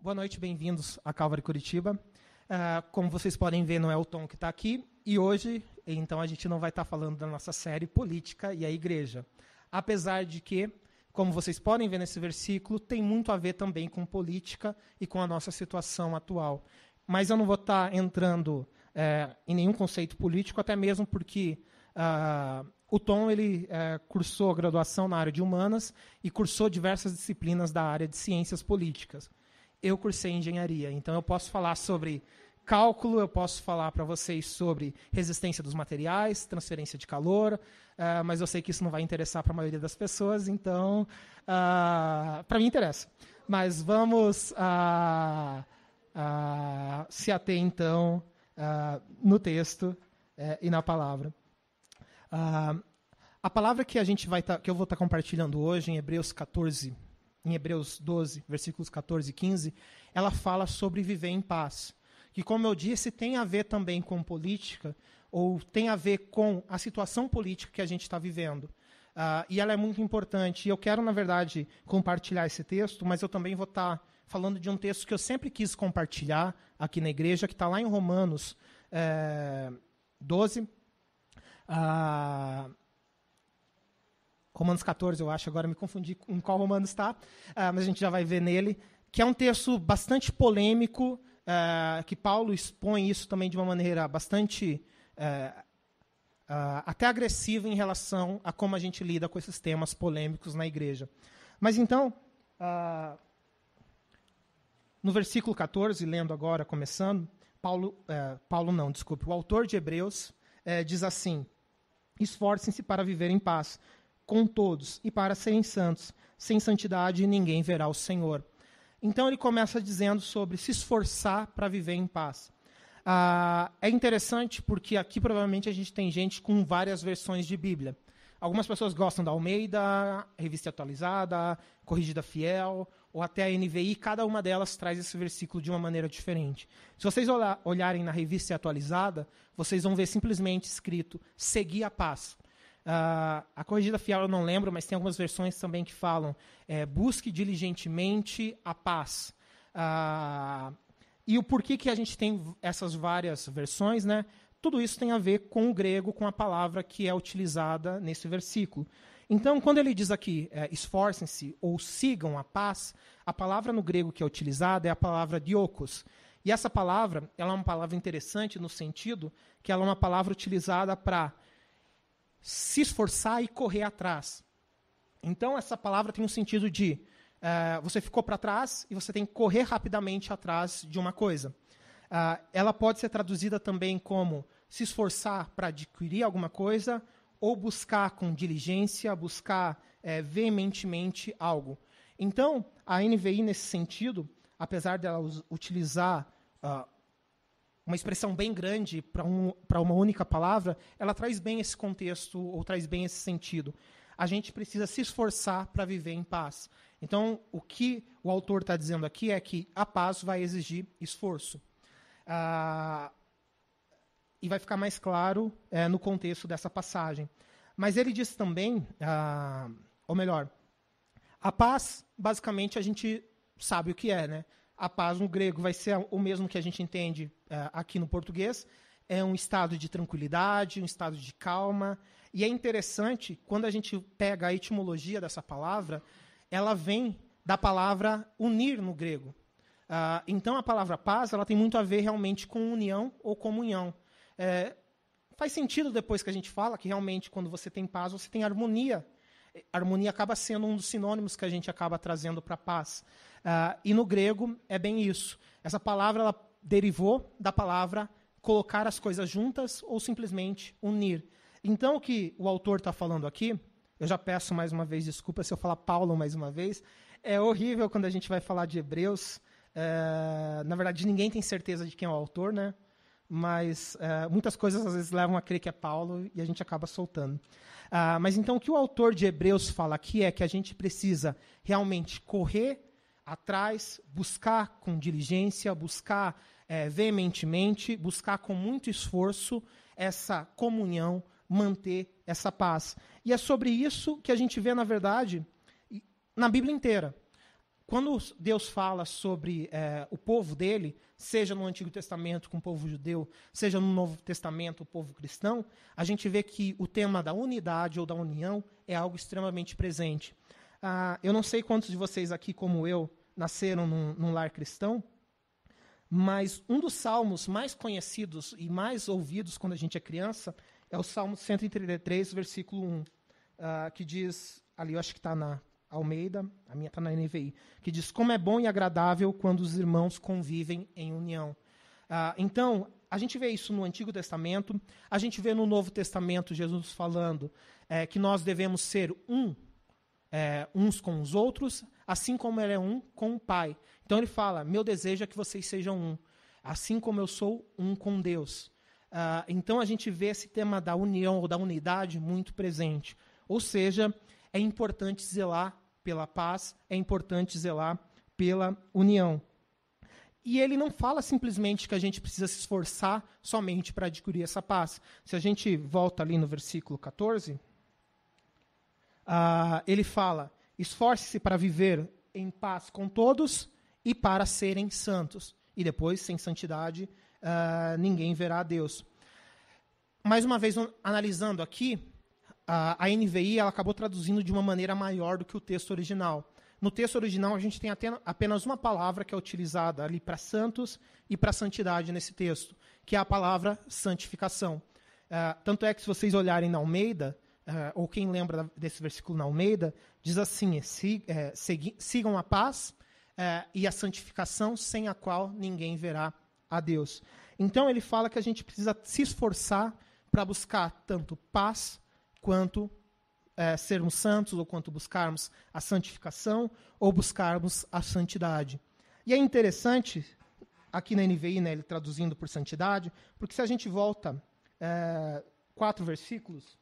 Boa noite, bem-vindos a Calvary Curitiba. Como vocês podem ver, não é o Tom que está aqui. E hoje, então, a gente não vai estar falando da nossa série Política e a Igreja. Apesar de que, como vocês podem ver nesse versículo, tem muito a ver também com política e com a nossa situação atual. Mas eu não vou estar entrando em nenhum conceito político, até mesmo porque o Tom ele cursou graduação na área de humanas e cursou diversas disciplinas da área de ciências políticas. Eu cursei engenharia, então eu posso falar sobre cálculo, eu posso falar para vocês sobre resistência dos materiais, transferência de calor, mas eu sei que isso não vai interessar para a maioria das pessoas, então, para mim interessa. Mas vamos se ater, então, no texto e na palavra. A palavra que que eu vou estar compartilhando hoje em Hebreus 12, versículos 14 e 15, ela fala sobre viver em paz. Que, como eu disse, tem a ver também com política, ou tem a ver com a situação política que a gente está vivendo. E ela é muito importante. E eu quero, na verdade, compartilhar esse texto, mas eu também vou estar falando de um texto que eu sempre quis compartilhar aqui na igreja, que está lá em Romanos 12, Romanos 14, eu acho, agora me confundi em qual Romanos está, mas a gente já vai ver nele, que é um texto bastante polêmico, que Paulo expõe isso também de uma maneira bastante até agressiva em relação a como a gente lida com esses temas polêmicos na igreja. Mas então, no versículo 14, lendo agora, começando, o autor de Hebreus diz assim: esforcem-se para viver em paz com todos e para serem santos. Sem santidade ninguém verá o Senhor. Então ele começa dizendo sobre se esforçar para viver em paz. É interessante porque aqui provavelmente a gente tem gente com várias versões de Bíblia. Algumas pessoas gostam da Almeida, Revista Atualizada, Corrigida Fiel, ou até a NVI, cada uma delas traz esse versículo de uma maneira diferente. Se vocês olharem na Revista Atualizada, vocês vão ver simplesmente escrito seguir a paz. A Corrigida Fiel eu não lembro, mas tem algumas versões também que falam busque diligentemente a paz. E o porquê que a gente tem essas várias versões, né? Tudo isso tem a ver com o grego, com a palavra que é utilizada nesse versículo. Então, quando ele diz aqui, esforcem-se ou sigam a paz, a palavra no grego que é utilizada é a palavra diokos. E essa palavra ela é uma palavra interessante no sentido que ela é uma palavra utilizada para se esforçar e correr atrás. Então, essa palavra tem um sentido de você ficou para trás e você tem que correr rapidamente atrás de uma coisa. Ela pode ser traduzida também como se esforçar para adquirir alguma coisa ou buscar com diligência, buscar veementemente algo. Então, a NVI, nesse sentido, apesar dela utilizar uma expressão bem grande para uma única palavra, ela traz bem esse contexto, ou traz bem esse sentido. A gente precisa se esforçar para viver em paz. Então, o que o autor está dizendo aqui é que a paz vai exigir esforço. E vai ficar mais claro no contexto dessa passagem. Mas ele diz também, ou melhor, a paz, basicamente, a gente sabe o que é, né? A paz no grego vai ser o mesmo que a gente entende aqui no português. É um estado de tranquilidade, um estado de calma. E é interessante, quando a gente pega a etimologia dessa palavra, ela vem da palavra unir no grego. Então, a palavra paz ela tem muito a ver realmente com união ou comunhão. Faz sentido depois que a gente fala que realmente quando você tem paz, você tem harmonia. Harmonia acaba sendo um dos sinônimos que a gente acaba trazendo para paz. E no grego é bem isso. Essa palavra ela derivou da palavra colocar as coisas juntas ou simplesmente unir. Então, o que o autor está falando aqui, eu já peço mais uma vez desculpa se eu falar Paulo mais uma vez, é horrível quando a gente vai falar de Hebreus. Na verdade, ninguém tem certeza de quem é o autor, né? Mas muitas coisas às vezes levam a crer que é Paulo e a gente acaba soltando. Mas então o que o autor de Hebreus fala aqui é que a gente precisa realmente correr atrás, buscar com diligência, buscar veementemente, buscar com muito esforço essa comunhão, manter essa paz. E é sobre isso que a gente vê, na verdade, na Bíblia inteira. quando Deus fala sobre o povo dele, seja no Antigo Testamento com o povo judeu, seja no Novo Testamento o povo cristão, a gente vê que o tema da unidade ou da união é algo extremamente presente. Eu não sei quantos de vocês aqui, como eu, nasceram num lar cristão, mas um dos salmos mais conhecidos e mais ouvidos quando a gente é criança é o Salmo 133, versículo 1, que diz, ali eu acho que está na Almeida, a minha está na NVI, que diz, como é bom e agradável quando os irmãos convivem em união. Então, a gente vê isso no Antigo Testamento, a gente vê no Novo Testamento Jesus falando que nós devemos ser uns com os outros, assim como ele é um com o Pai. Então ele fala, meu desejo é que vocês sejam um, assim como eu sou um com Deus. Então a gente vê esse tema da união ou da unidade muito presente. Ou seja, é importante zelar pela paz, é importante zelar pela união. E ele não fala simplesmente que a gente precisa se esforçar somente para adquirir essa paz. Se a gente volta ali no versículo 14, ele fala, esforce-se para viver em paz com todos e para serem santos. E depois, sem santidade, ninguém verá a Deus. Mais uma vez, analisando aqui, a NVI ela acabou traduzindo de uma maneira maior do que o texto original. No texto original, a gente tem apenas uma palavra que é utilizada ali para santos e para santidade nesse texto, que é a palavra santificação. Tanto é que, se vocês olharem na Almeida, ou quem lembra desse versículo na Almeida, diz assim, sigam a paz e a santificação, sem a qual ninguém verá a Deus. Então, ele fala que a gente precisa se esforçar para buscar tanto paz, quanto sermos santos, ou quanto buscarmos a santificação, ou buscarmos a santidade. E é interessante, aqui na NVI, né, ele traduzindo por santidade, porque se a gente volta 4 versículos,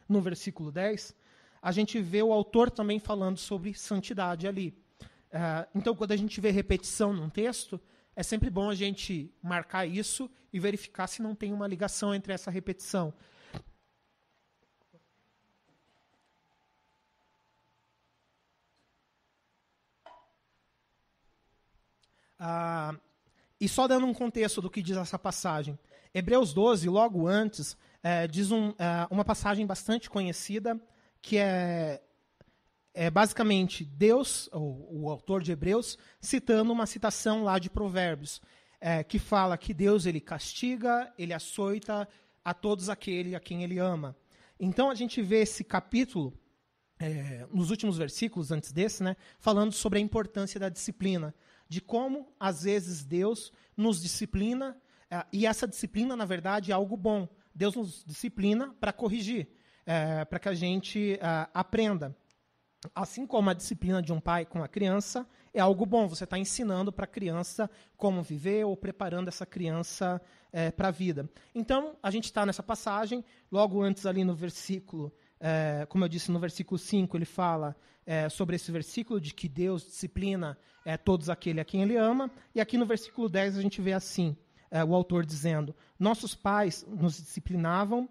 no versículo 10, a gente vê o autor também falando sobre santidade ali. Então, quando a gente vê repetição num texto, é sempre bom a gente marcar isso e verificar se não tem uma ligação entre essa repetição. E só dando um contexto do que diz essa passagem. Hebreus 12, logo antes, diz uma passagem bastante conhecida, que é basicamente Deus, o autor de Hebreus, citando uma citação lá de Provérbios, que fala que Deus ele castiga, ele açoita a todos aqueles a quem ele ama. Então a gente vê esse capítulo, nos últimos versículos antes desse, né, falando sobre a importância da disciplina, de como, às vezes, Deus nos disciplina, e essa disciplina, na verdade, é algo bom. Deus nos disciplina para corrigir, para que a gente aprenda. Assim como a disciplina de um pai com a criança é algo bom, você está ensinando para a criança como viver ou preparando essa criança para a vida. Então, a gente está nessa passagem, logo antes ali no versículo, como eu disse, no versículo 5, ele fala sobre esse versículo de que Deus disciplina todos aquele a quem ele ama, e aqui no versículo 10 a gente vê assim, o autor dizendo, nossos pais nos disciplinavam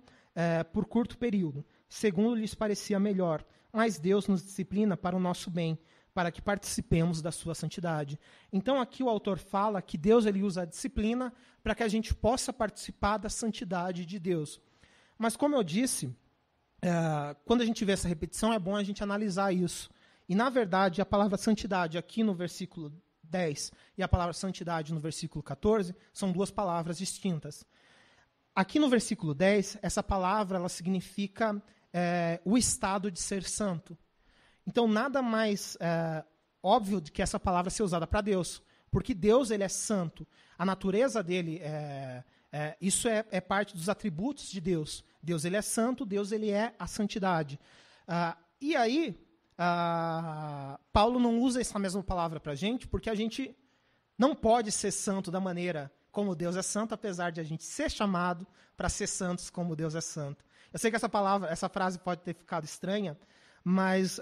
por curto período, segundo lhes parecia melhor, mas Deus nos disciplina para o nosso bem, para que participemos da sua santidade. Então aqui o autor fala que Deus ele usa a disciplina para que a gente possa participar da santidade de Deus. Mas como eu disse, quando a gente vê essa repetição, é bom a gente analisar isso. E, na verdade, a palavra santidade aqui no versículo 10 e a palavra santidade no versículo 14 são duas palavras distintas. Aqui no versículo 10, essa palavra ela significa o estado de ser santo. Então, nada mais óbvio do que essa palavra ser usada para Deus, porque Deus ele é santo. A natureza dele, isso é parte dos atributos de Deus. Deus ele é santo, Deus ele é a santidade. E aí, Paulo não usa essa mesma palavra para a gente, porque a gente não pode ser santo da maneira como Deus é santo, apesar de a gente ser chamado para ser santos como Deus é santo. Eu sei que essa frase pode ter ficado estranha, mas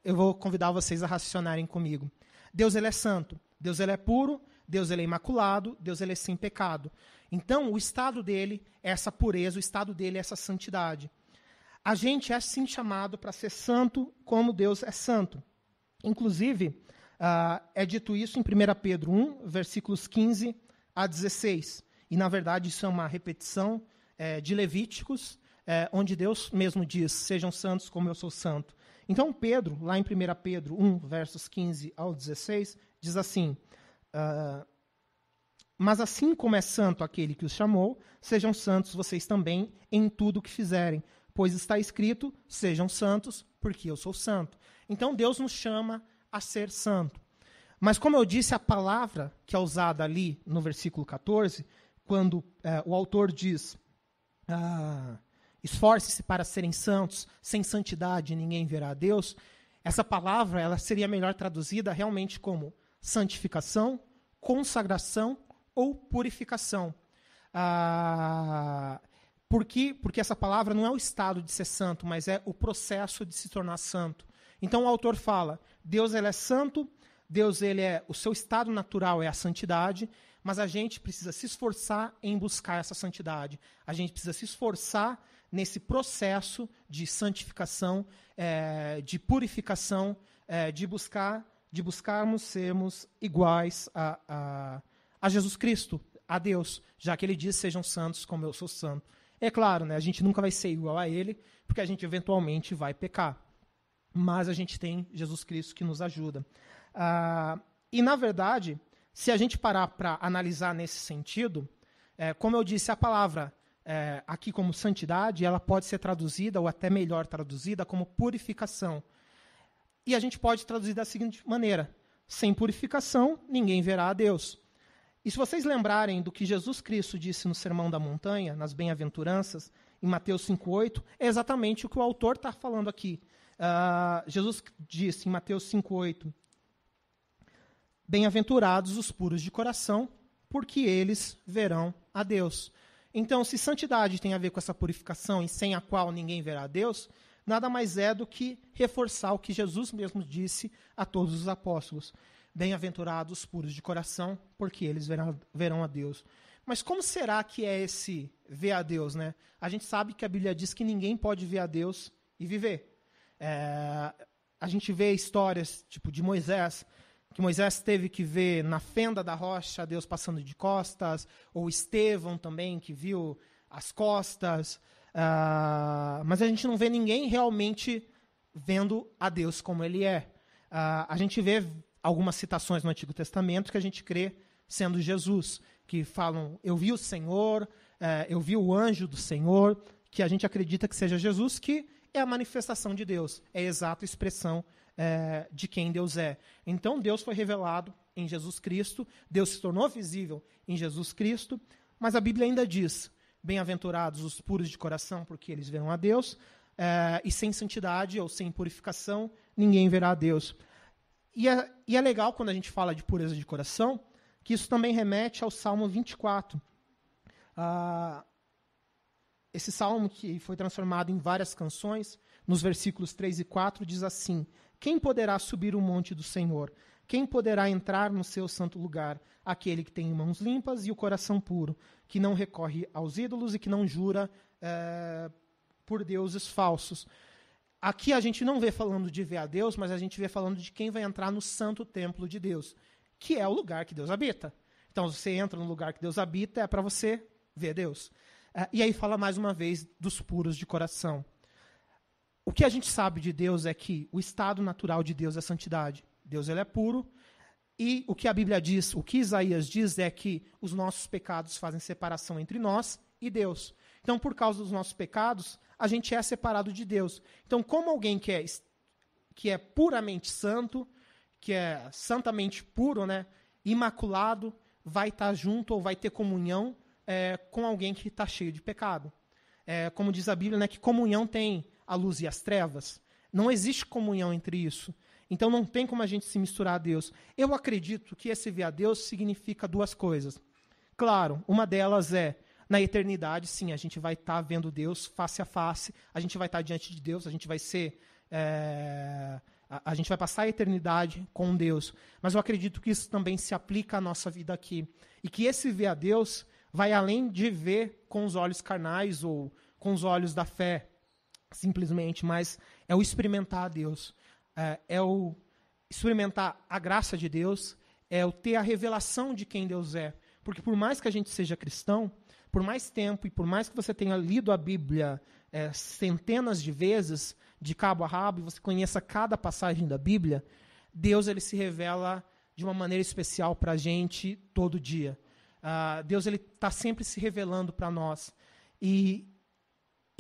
eu vou convidar vocês a raciocinarem comigo. Deus ele é santo, Deus ele é puro, Deus ele é imaculado, Deus ele é sem pecado. Então, o estado dele é essa pureza, o estado dele é essa santidade. A gente é sim chamado para ser santo como Deus é santo. Inclusive, é dito isso em 1 Pedro 1, versículos 15 a 16. E, na verdade, isso é uma repetição de Levíticos, onde Deus mesmo diz, sejam santos como eu sou santo. Então, Pedro, lá em 1 Pedro 1, versos 15 ao 16, diz assim, mas assim como é santo aquele que os chamou, sejam santos vocês também em tudo o que fizerem, pois está escrito, sejam santos, porque eu sou santo. Então, Deus nos chama a ser santo. Mas, como eu disse, a palavra que é usada ali no versículo 14, quando o autor diz, esforce-se para serem santos, sem santidade ninguém verá a Deus, essa palavra ela seria melhor traduzida realmente como santificação, consagração ou purificação. Porque essa palavra não é o estado de ser santo, mas é o processo de se tornar santo. Então o autor fala, Deus ele é santo, Deus ele o seu estado natural é a santidade, mas a gente precisa se esforçar em buscar essa santidade. A gente precisa se esforçar nesse processo de santificação, de purificação, de buscarmos sermos iguais a Jesus Cristo, a Deus, já que ele diz, sejam santos como eu sou santo. É claro, né, a gente nunca vai ser igual a ele, porque a gente eventualmente vai pecar. Mas a gente tem Jesus Cristo que nos ajuda. E, na verdade, se a gente parar para analisar nesse sentido, como eu disse, a palavra aqui como santidade, ela pode ser traduzida, ou até melhor traduzida, como purificação. E a gente pode traduzir da seguinte maneira, sem purificação, ninguém verá a Deus. E se vocês lembrarem do que Jesus Cristo disse no Sermão da Montanha, nas Bem-aventuranças, em Mateus 5,8, é exatamente o que o autor está falando aqui. Jesus disse em Mateus 5,8, bem-aventurados os puros de coração, porque eles verão a Deus. Então, se santidade tem a ver com essa purificação e sem a qual ninguém verá a Deus, nada mais é do que reforçar o que Jesus mesmo disse a todos os apóstolos. Bem-aventurados os puros de coração, porque eles verão a Deus. Mas como será que é esse ver a Deus, né? A gente sabe que a Bíblia diz que ninguém pode ver a Deus e viver. A gente vê histórias tipo de Moisés, que Moisés teve que ver na fenda da rocha Deus passando de costas, ou Estevão também, que viu as costas. Mas a gente não vê ninguém realmente vendo a Deus como ele é. A gente vê algumas citações no Antigo Testamento que a gente crê sendo Jesus, que falam, eu vi o Senhor, eu vi o anjo do Senhor, que a gente acredita que seja Jesus, que é a manifestação de Deus, é a exata expressão de quem Deus é. Então, Deus foi revelado em Jesus Cristo, Deus se tornou visível em Jesus Cristo, mas a Bíblia ainda diz, bem-aventurados os puros de coração, porque eles verão a Deus, e sem santidade ou sem purificação, ninguém verá a Deus. E é legal quando a gente fala de pureza de coração, que isso também remete ao Salmo 24. Esse salmo, que foi transformado em várias canções, nos versículos 3 e 4, diz assim, quem poderá subir o monte do Senhor? Quem poderá entrar no seu santo lugar? Aquele que tem mãos limpas e o coração puro, que não recorre aos ídolos e que não jura por deuses falsos. Aqui a gente não vê falando de ver a Deus, mas a gente vê falando de quem vai entrar no santo templo de Deus, que é o lugar que Deus habita. Então, se você entra no lugar que Deus habita, é para você ver Deus. E aí fala mais uma vez dos puros de coração. O que a gente sabe de Deus é que o estado natural de Deus é santidade. Deus ele é puro. E o que a Bíblia diz, o que Isaías diz é que os nossos pecados fazem separação entre nós e Deus. Então, por causa dos nossos pecados, a gente é separado de Deus. Então, como alguém que é puramente santo, que é santamente puro, né, imaculado, vai estar junto ou vai ter comunhão com alguém que está cheio de pecado. Como diz a Bíblia, né, que comunhão tem a luz e as trevas. Não existe comunhão entre isso. Então não tem como a gente se misturar a Deus. Eu acredito que esse ver a Deus significa duas coisas. Claro, uma delas é, na eternidade, sim, a gente vai estar vendo Deus face a face, a gente vai estar diante de Deus, a gente vai ser... a gente vai passar a eternidade com Deus. Mas eu acredito que isso também se aplica à nossa vida aqui. E que esse ver a Deus vai além de ver com os olhos carnais ou com os olhos da fé, simplesmente, mas é o experimentar a Deus. experimentar a graça de Deus, é o ter a revelação de quem Deus é. Porque por mais que a gente seja cristão, por mais tempo e por mais que você tenha lido a Bíblia centenas de vezes, de cabo a rabo, e você conheça cada passagem da Bíblia, Deus ele se revela de uma maneira especial para a gente todo dia. Deus está sempre se revelando para nós. E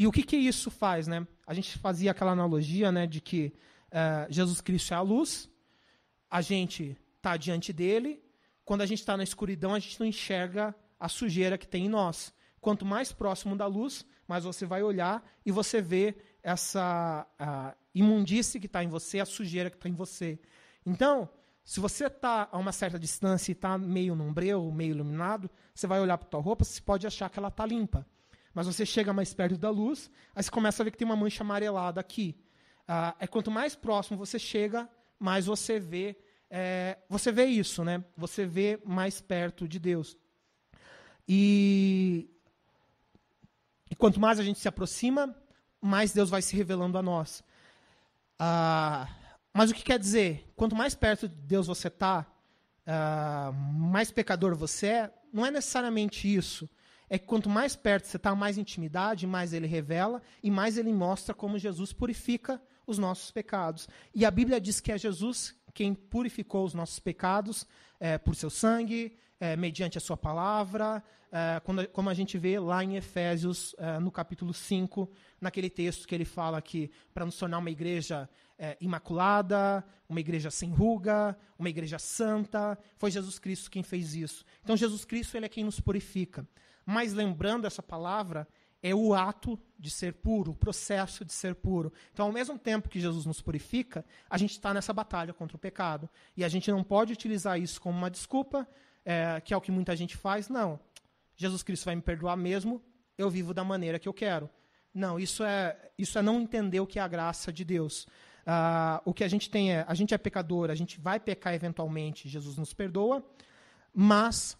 o que isso faz? Né? A gente fazia aquela analogia, né, de que Jesus Cristo é a luz, a gente está diante dele, quando a gente está na escuridão, a gente não enxerga a sujeira que tem em nós. Quanto mais próximo da luz, mais você vai olhar e você vê essa imundície que está em você, a sujeira que está em você. Então, se você está a uma certa distância e está meio num breu, meio iluminado, você vai olhar para a tua roupa, você pode achar que ela está limpa. Mas você chega mais perto da luz, aí você começa a ver que tem uma mancha amarelada aqui. Quanto mais próximo você chega, mais você vê isso, né? Você vê mais perto de Deus. E quanto mais a gente se aproxima, mais Deus vai se revelando a nós. Mas o que quer dizer? Quanto mais perto de Deus você está, mais pecador você é, não é necessariamente isso. É que quanto mais perto você está, mais intimidade, mais ele revela e mais ele mostra como Jesus purifica os nossos pecados. E a Bíblia diz que é Jesus quem purificou os nossos pecados por seu sangue, mediante a sua palavra, como a gente vê lá em Efésios, no capítulo 5, naquele texto que ele fala que para nos tornar uma igreja imaculada, uma igreja sem ruga, uma igreja santa, foi Jesus Cristo quem fez isso. Então Jesus Cristo ele é quem nos purifica. Mas lembrando essa palavra, é o ato de ser puro, o processo de ser puro. Então, ao mesmo tempo que Jesus nos purifica, a gente está nessa batalha contra o pecado. E a gente não pode utilizar isso como uma desculpa, que é o que muita gente faz. Não, Jesus Cristo vai me perdoar mesmo, eu vivo da maneira que eu quero. Não, isso é não entender o que é a graça de Deus. O que a gente tem a gente é pecador, a gente vai pecar eventualmente, Jesus nos perdoa, mas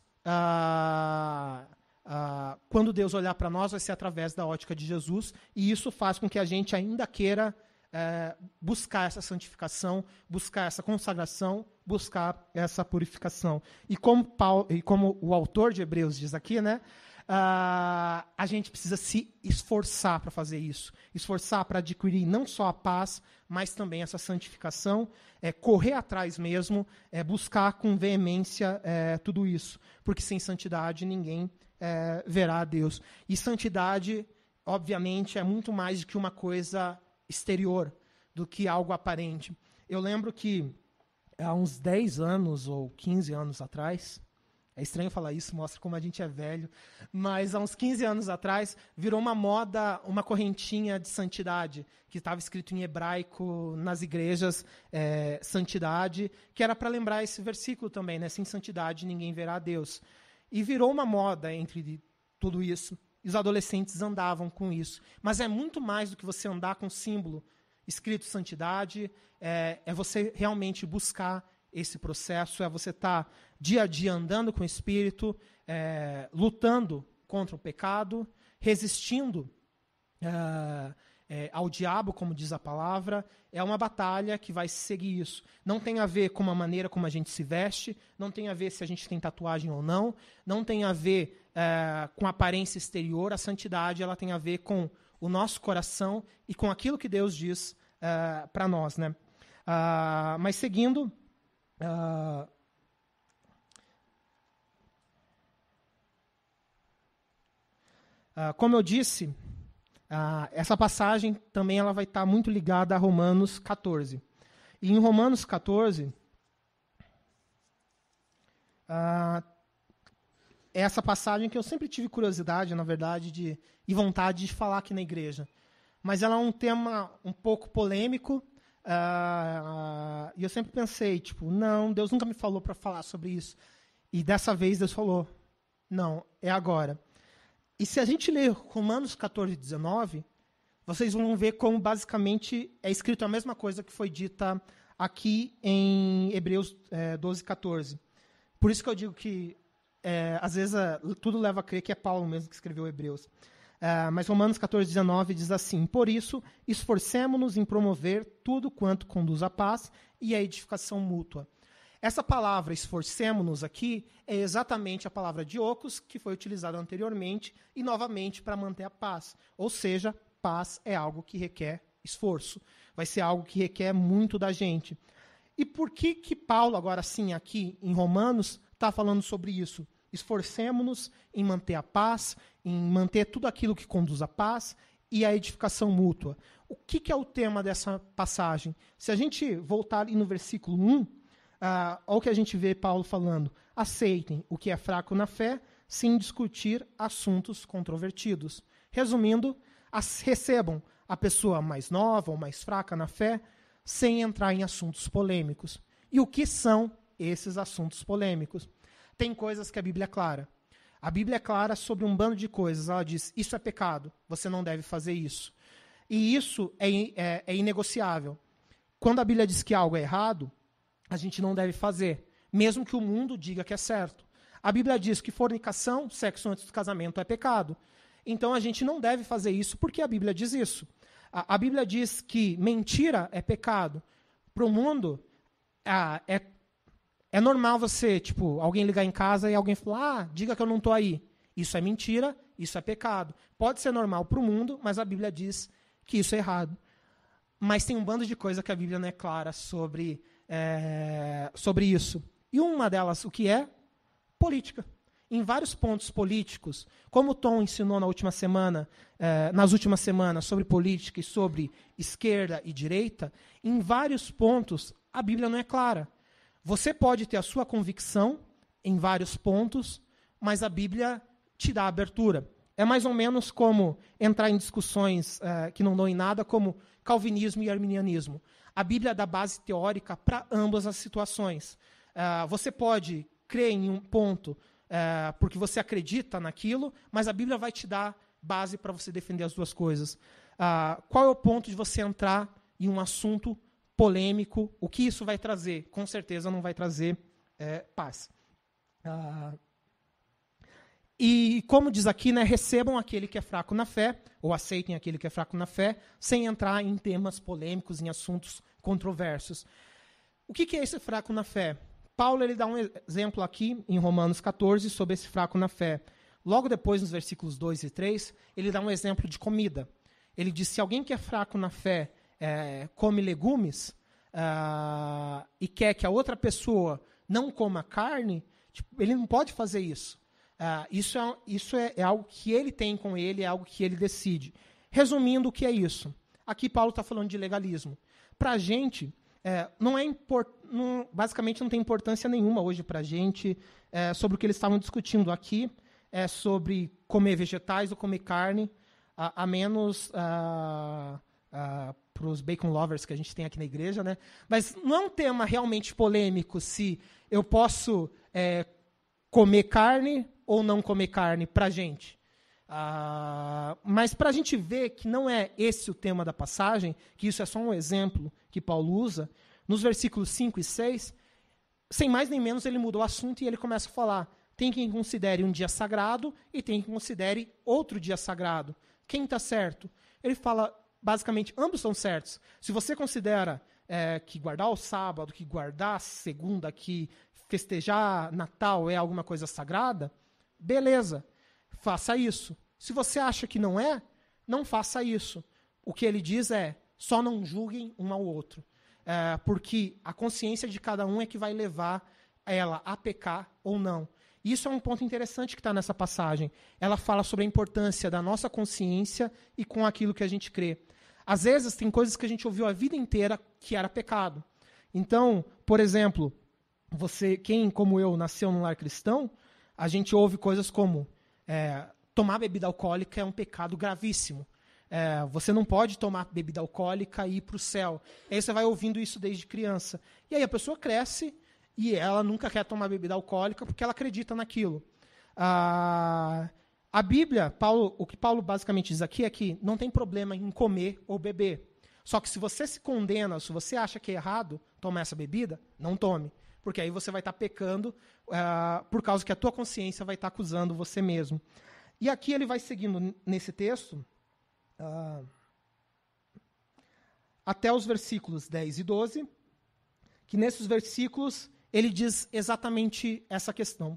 quando Deus olhar para nós, vai ser através da ótica de Jesus, e isso faz com que a gente ainda queira buscar essa santificação, buscar essa consagração, buscar essa purificação. E como o autor de Hebreus diz aqui, né, a gente precisa se esforçar para fazer isso, esforçar para adquirir não só a paz, mas também essa santificação, correr atrás mesmo, buscar com veemência tudo isso, porque sem santidade ninguém verá a Deus. E santidade, obviamente, é muito mais do que uma coisa exterior, do que algo aparente. Eu lembro que há uns 10 anos ou 15 anos atrás, é estranho falar isso, mostra como a gente é velho, mas há uns 15 anos atrás virou uma moda, uma correntinha de santidade, que estava escrito em hebraico nas igrejas, santidade, que era para lembrar esse versículo também, né? Sem santidade ninguém verá a Deus. E virou uma moda entre tudo isso. E os adolescentes andavam com isso. Mas é muito mais do que você andar com símbolo escrito santidade, é você realmente buscar esse processo, é você estar dia a dia andando com o Espírito, lutando contra o pecado, resistindo ao diabo, como diz a palavra. É uma batalha que vai seguir isso. Não tem a ver com a maneira como a gente se veste, não tem a ver se a gente tem tatuagem ou não, não tem a ver com a aparência exterior. A santidade ela tem a ver com o nosso coração e com aquilo que Deus diz para nós, né? Mas seguindo, como eu disse, essa passagem também ela vai estar muito ligada a Romanos 14. E em Romanos 14, é essa passagem que eu sempre tive curiosidade, na verdade, e vontade de falar aqui na igreja. Mas ela é um tema um pouco polêmico, e eu sempre pensei, tipo, não, Deus nunca me falou para falar sobre isso. E dessa vez Deus falou, não, é agora. E se a gente ler Romanos 14, 19, vocês vão ver como basicamente é escrito a mesma coisa que foi dita aqui em Hebreus 12, 14. Por isso que eu digo que, às vezes, tudo leva a crer que é Paulo mesmo que escreveu Hebreus. Mas Romanos 14:19 diz assim: por isso, esforcemo-nos em promover tudo quanto conduz à paz e à edificação mútua. Essa palavra esforcemo-nos aqui é exatamente a palavra diokos, que foi utilizada anteriormente e novamente para manter a paz. Ou seja, paz é algo que requer esforço. Vai ser algo que requer muito da gente. E por que Paulo, agora sim, aqui em Romanos, está falando sobre isso? Esforcemo-nos em manter a paz, em manter tudo aquilo que conduz à paz e à edificação mútua. O que é o tema dessa passagem? Se a gente voltar ali no versículo 1, olha o que a gente vê Paulo falando. Aceitem o que é fraco na fé, sem discutir assuntos controvertidos. Resumindo, recebam a pessoa mais nova ou mais fraca na fé, sem entrar em assuntos polêmicos. E o que são esses assuntos polêmicos? Tem coisas que a Bíblia é clara. A Bíblia é clara sobre um bando de coisas. Ela diz, isso é pecado, você não deve fazer isso. E isso é inegociável. Quando a Bíblia diz que algo é errado, a gente não deve fazer, mesmo que o mundo diga que é certo. A Bíblia diz que fornicação, sexo antes do casamento, é pecado. Então a gente não deve fazer isso porque a Bíblia diz isso. A Bíblia diz que mentira é pecado. Para o mundo, é normal você, alguém ligar em casa e alguém falar, diga que eu não estou aí. Isso é mentira, isso é pecado. Pode ser normal para o mundo, mas a Bíblia diz que isso é errado. Mas tem um bando de coisas que a Bíblia não é clara sobre isso. E uma delas, o que é? Política. Em vários pontos políticos, como o Tom ensinou nas últimas semanas sobre política e sobre esquerda e direita, em vários pontos a Bíblia não é clara. Você pode ter a sua convicção em vários pontos, mas a Bíblia te dá abertura. É mais ou menos como entrar em discussões que não dão em nada, como calvinismo e arminianismo. A Bíblia dá base teórica para ambas as situações. Você pode crer em um ponto porque você acredita naquilo, mas a Bíblia vai te dar base para você defender as duas coisas. Qual é o ponto de você entrar em um assunto polêmico? O que isso vai trazer? Com certeza não vai trazer paz. E como diz aqui, recebam aquele que é fraco na fé, ou aceitem aquele que é fraco na fé, sem entrar em temas polêmicos, em assuntos controversos. O que é esse fraco na fé? Paulo ele dá um exemplo aqui em Romanos 14 sobre esse fraco na fé. Logo depois, nos versículos 2 e 3, ele dá um exemplo de comida. Ele diz, se alguém que é fraco na fé come legumes e quer que a outra pessoa não coma carne, ele não pode fazer isso. Isso é algo que ele tem com ele, é algo que ele decide. Resumindo, o que é isso? Aqui Paulo está falando de legalismo. Para a gente, basicamente não tem importância nenhuma hoje para a gente sobre o que eles estavam discutindo aqui, sobre comer vegetais ou comer carne, a menos para os bacon lovers que a gente tem aqui na igreja, né? Mas não é um tema realmente polêmico se eu posso comer carne ou não comer carne para a gente. Mas para a gente ver que não é esse o tema da passagem, que isso é só um exemplo que Paulo usa, nos versículos 5 e 6, sem mais nem menos ele muda o assunto e ele começa a falar, tem quem considere um dia sagrado e tem quem considere outro dia sagrado. Quem está certo? Ele fala, basicamente, ambos são certos. Se você considera que guardar o sábado, que guardar a segunda, que festejar Natal é alguma coisa sagrada, beleza, faça isso. Se você acha que não é, não faça isso. O que ele diz é, só não julguem um ao outro. Porque a consciência de cada um é que vai levar ela a pecar ou não. Isso é um ponto interessante que está nessa passagem. Ela fala sobre a importância da nossa consciência e com aquilo que a gente crê. Às vezes, tem coisas que a gente ouviu a vida inteira que era pecado. Então, por exemplo, quem, como eu, nasceu num lar cristão, a gente ouve coisas como tomar bebida alcoólica é um pecado gravíssimo. Você não pode tomar bebida alcoólica e ir para o céu. E aí você vai ouvindo isso desde criança. E aí a pessoa cresce e ela nunca quer tomar bebida alcoólica porque ela acredita naquilo. A Bíblia, o que Paulo basicamente diz aqui é que não tem problema em comer ou beber. Só que se você se condena, se você acha que é errado tomar essa bebida, não tome. Porque aí você vai estar pecando por causa que a tua consciência vai estar acusando você mesmo. E aqui ele vai seguindo nesse texto, até os versículos 10 e 12, que nesses versículos ele diz exatamente essa questão.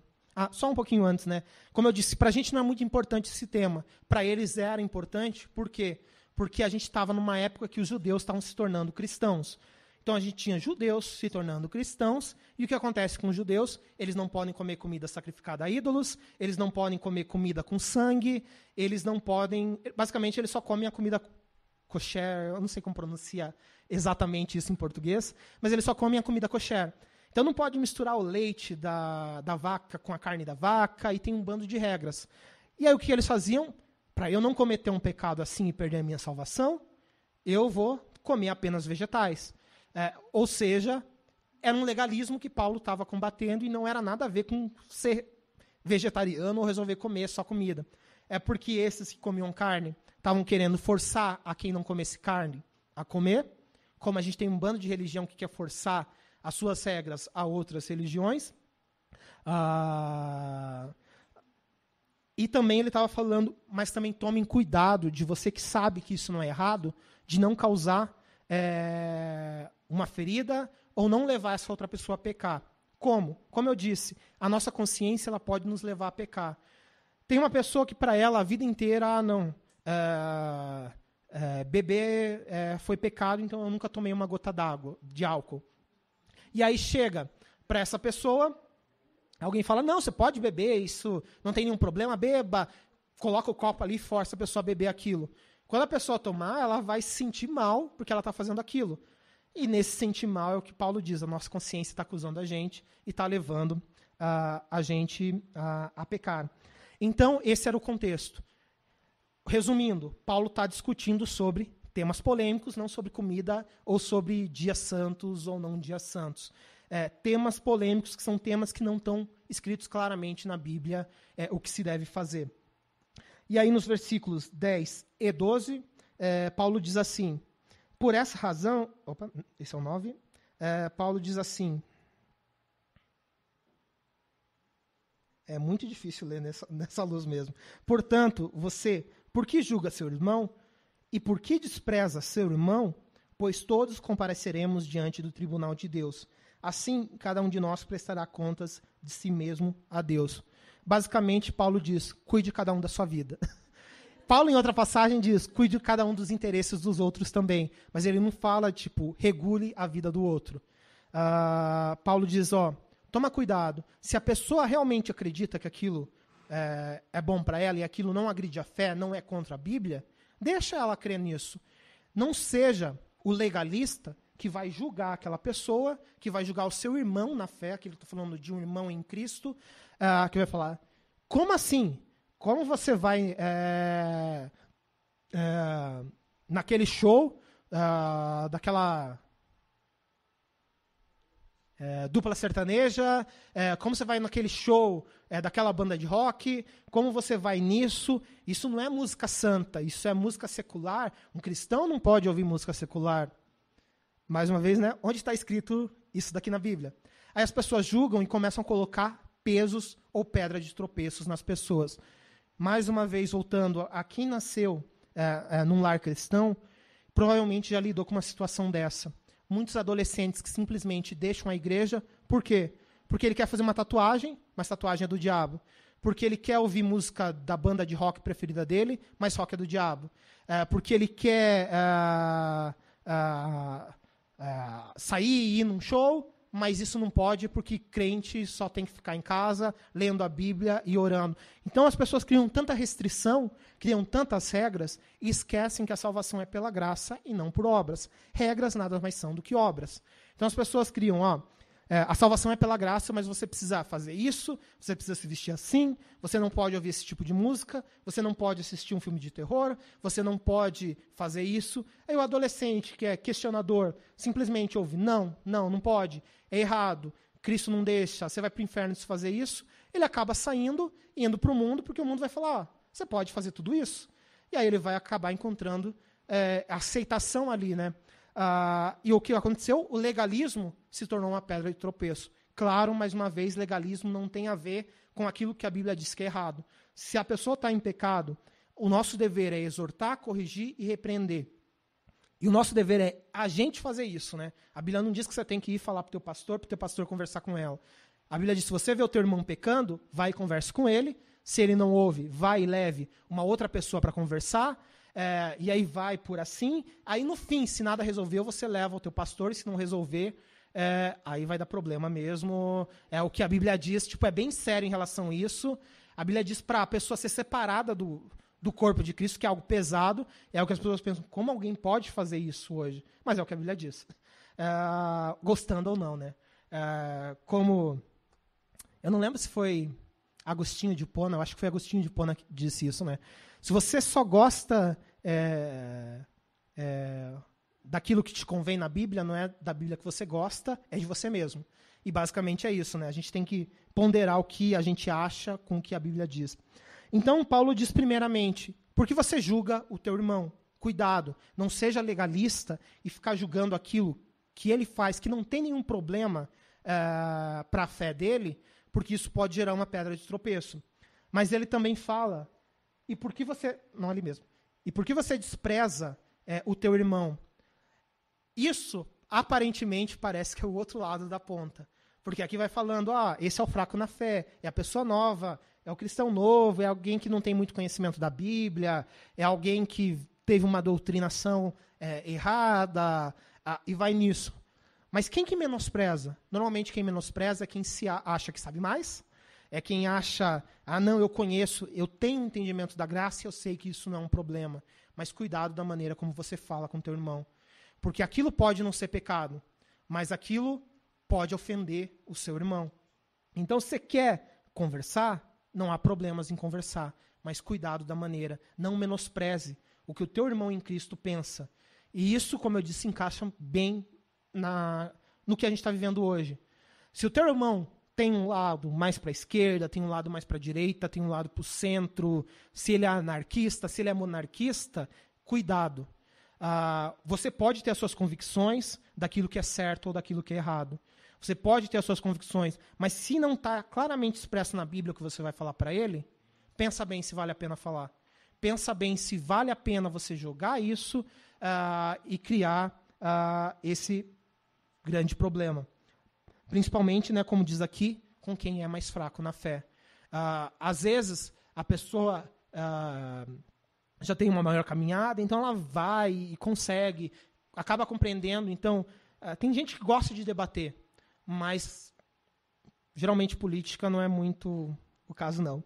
Só um pouquinho antes, né? Como eu disse, para a gente não é muito importante esse tema. Para eles era importante, por quê? Porque a gente estava numa época que os judeus estavam se tornando cristãos. Então a gente tinha judeus se tornando cristãos, e o que acontece com os judeus? Eles não podem comer comida sacrificada a ídolos, eles não podem comer comida com sangue, eles não podem... Basicamente, eles só comem a comida kosher, eu não sei como pronuncia exatamente isso em português, mas eles só comem a comida kosher. Então não pode misturar o leite da vaca com a carne da vaca, e tem um bando de regras. E aí o que eles faziam? Para eu não cometer um pecado assim e perder a minha salvação, eu vou comer apenas vegetais. Ou seja, era um legalismo que Paulo estava combatendo, e não era nada a ver com ser vegetariano ou resolver comer só comida. É porque esses que comiam carne estavam querendo forçar a quem não comesse carne a comer, como a gente tem um bando de religião que quer forçar as suas regras a outras religiões. E também ele estava falando, mas também tomem cuidado de você que sabe que isso não é errado, de não causar uma ferida ou não levar essa outra pessoa a pecar. Como? Como eu disse, a nossa consciência ela pode nos levar a pecar. Tem uma pessoa que para ela a vida inteira, beber foi pecado, então eu nunca tomei uma gota d'água, de álcool. E aí chega para essa pessoa, alguém fala, não, você pode beber, isso não tem nenhum problema, beba, coloca o copo ali e força a pessoa a beber aquilo. Quando a pessoa tomar, ela vai se sentir mal porque ela está fazendo aquilo. E nesse sentir mal é o que Paulo diz, a nossa consciência está acusando a gente e está levando a gente a pecar. Então, esse era o contexto. Resumindo, Paulo está discutindo sobre temas polêmicos, não sobre comida ou sobre dias santos ou não dias santos. Temas polêmicos que são temas que não estão escritos claramente na Bíblia, o que se deve fazer. E aí nos versículos 10 e 12, Paulo diz assim, por essa razão... Opa, esse é o 9. Paulo diz assim... É muito difícil ler nessa luz mesmo. Portanto, você, por que julga seu irmão? E por que despreza seu irmão? Pois todos compareceremos diante do tribunal de Deus. Assim, cada um de nós prestará contas de si mesmo a Deus. Basicamente, Paulo diz, cuide cada um da sua vida. Paulo, em outra passagem, diz, cuide cada um dos interesses dos outros também. Mas ele não fala, regule a vida do outro. Paulo diz, toma cuidado. Se a pessoa realmente acredita que aquilo é bom para ela e aquilo não agride a fé, não é contra a Bíblia, deixa ela crer nisso. Não seja o legalista que vai julgar aquela pessoa, que vai julgar o seu irmão na fé, que ele está falando de um irmão em Cristo, que vai falar, como assim? Como você vai naquele show daquela dupla sertaneja, como você vai naquele show daquela banda de rock, como você vai nisso? Isso não é música santa, isso é música secular. Um cristão não pode ouvir música secular. Mais uma vez, né? Onde está escrito isso daqui na Bíblia? Aí as pessoas julgam e começam a colocar pesos ou pedra de tropeços nas pessoas. Mais uma vez, voltando a quem nasceu num lar cristão, provavelmente já lidou com uma situação dessa. Muitos adolescentes que simplesmente deixam a igreja, por quê? Porque ele quer fazer uma tatuagem, mas tatuagem é do diabo. Porque ele quer ouvir música da banda de rock preferida dele, mas rock é do diabo. Porque ele quer sair e ir num show, mas isso não pode porque crente só tem que ficar em casa, lendo a Bíblia e orando. Então as pessoas criam tanta restrição, criam tantas regras e esquecem que a salvação é pela graça e não por obras. Regras nada mais são do que obras. Então as pessoas criam, a salvação é pela graça, mas você precisa fazer isso, você precisa se vestir assim, você não pode ouvir esse tipo de música, você não pode assistir um filme de terror, você não pode fazer isso. Aí o adolescente, que é questionador, simplesmente ouve, não pode, é errado, Cristo não deixa, você vai para o inferno se fazer isso. Ele acaba saindo, indo para o mundo, porque o mundo vai falar, você pode fazer tudo isso? E aí ele vai acabar encontrando aceitação ali, né? E o que aconteceu? O legalismo se tornou uma pedra de tropeço. Claro, mais uma vez, legalismo não tem a ver com aquilo que a Bíblia diz que é errado. Se a pessoa está em pecado, o nosso dever é exortar, corrigir e repreender. E o nosso dever é a gente fazer isso, né? A Bíblia não diz que você tem que ir falar para o teu pastor conversar com ela. A Bíblia diz, se você vê o teu irmão pecando, vai e converse com ele. Se ele não ouve, vai e leve uma outra pessoa para conversar. E aí vai por assim. Aí no fim, se nada resolveu, você leva o teu pastor. E se não resolver, aí vai dar problema mesmo. É o que a Bíblia diz, é bem sério em relação a isso. A Bíblia diz para a pessoa ser separada do corpo de Cristo, que é algo pesado. É o que as pessoas pensam, como alguém pode fazer isso hoje? Mas é o que a Bíblia diz. Gostando ou não, né? Como... Eu não lembro se foi Agostinho de Hipona, eu acho que foi Agostinho de Hipona que disse isso, né? Se você só gosta daquilo que te convém na Bíblia, não é da Bíblia que você gosta, é de você mesmo. E basicamente é isso, né? A gente tem que ponderar o que a gente acha com o que a Bíblia diz. Então, Paulo diz primeiramente, por que você julga o teu irmão? Cuidado, não seja legalista e ficar julgando aquilo que ele faz, que não tem nenhum problema para a fé dele, porque isso pode gerar uma pedra de tropeço. Mas ele também fala, e por que você despreza o teu irmão? Isso, aparentemente, parece que é o outro lado da ponta. Porque aqui vai falando, esse é o fraco na fé, é a pessoa nova, é o cristão novo, é alguém que não tem muito conhecimento da Bíblia, é alguém que teve uma doutrinação errada, e vai nisso. Mas quem que menospreza? Normalmente quem menospreza é quem se acha que sabe mais, é quem acha, não, eu conheço, eu tenho entendimento da graça e eu sei que isso não é um problema. Mas cuidado da maneira como você fala com teu irmão. Porque aquilo pode não ser pecado, mas aquilo pode ofender o seu irmão. Então, se você quer conversar, não há problemas em conversar, mas cuidado da maneira, não menospreze o que o teu irmão em Cristo pensa. E isso, como eu disse, encaixa bem no que a gente está vivendo hoje. Se o teu irmão tem um lado mais para a esquerda, tem um lado mais para a direita, tem um lado para o centro, se ele é anarquista, se ele é monarquista, cuidado. Você pode ter as suas convicções daquilo que é certo ou daquilo que é errado. Você pode ter as suas convicções, mas se não está claramente expresso na Bíblia o que você vai falar para ele, pensa bem se vale a pena falar. Pensa bem se vale a pena você jogar isso e criar esse grande problema. Principalmente, né, como diz aqui, com quem é mais fraco na fé. Às vezes, a pessoa já tem uma maior caminhada, então ela vai e consegue, acaba compreendendo. Então, tem gente que gosta de debater, mas geralmente política não é muito o caso, não.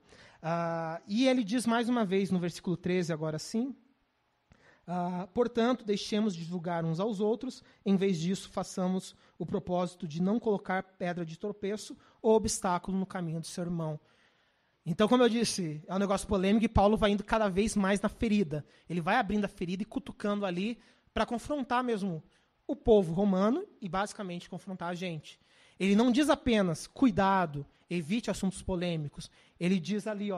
E ele diz mais uma vez no versículo 13, agora sim, portanto, deixemos de julgar uns aos outros, em vez disso, façamos o propósito de não colocar pedra de tropeço ou obstáculo no caminho do seu irmão. Então, como eu disse, é um negócio polêmico e Paulo vai indo cada vez mais na ferida. Ele vai abrindo a ferida e cutucando ali para confrontar mesmo o povo romano e, basicamente, confrontar a gente. Ele não diz apenas, cuidado, evite assuntos polêmicos. Ele diz ali,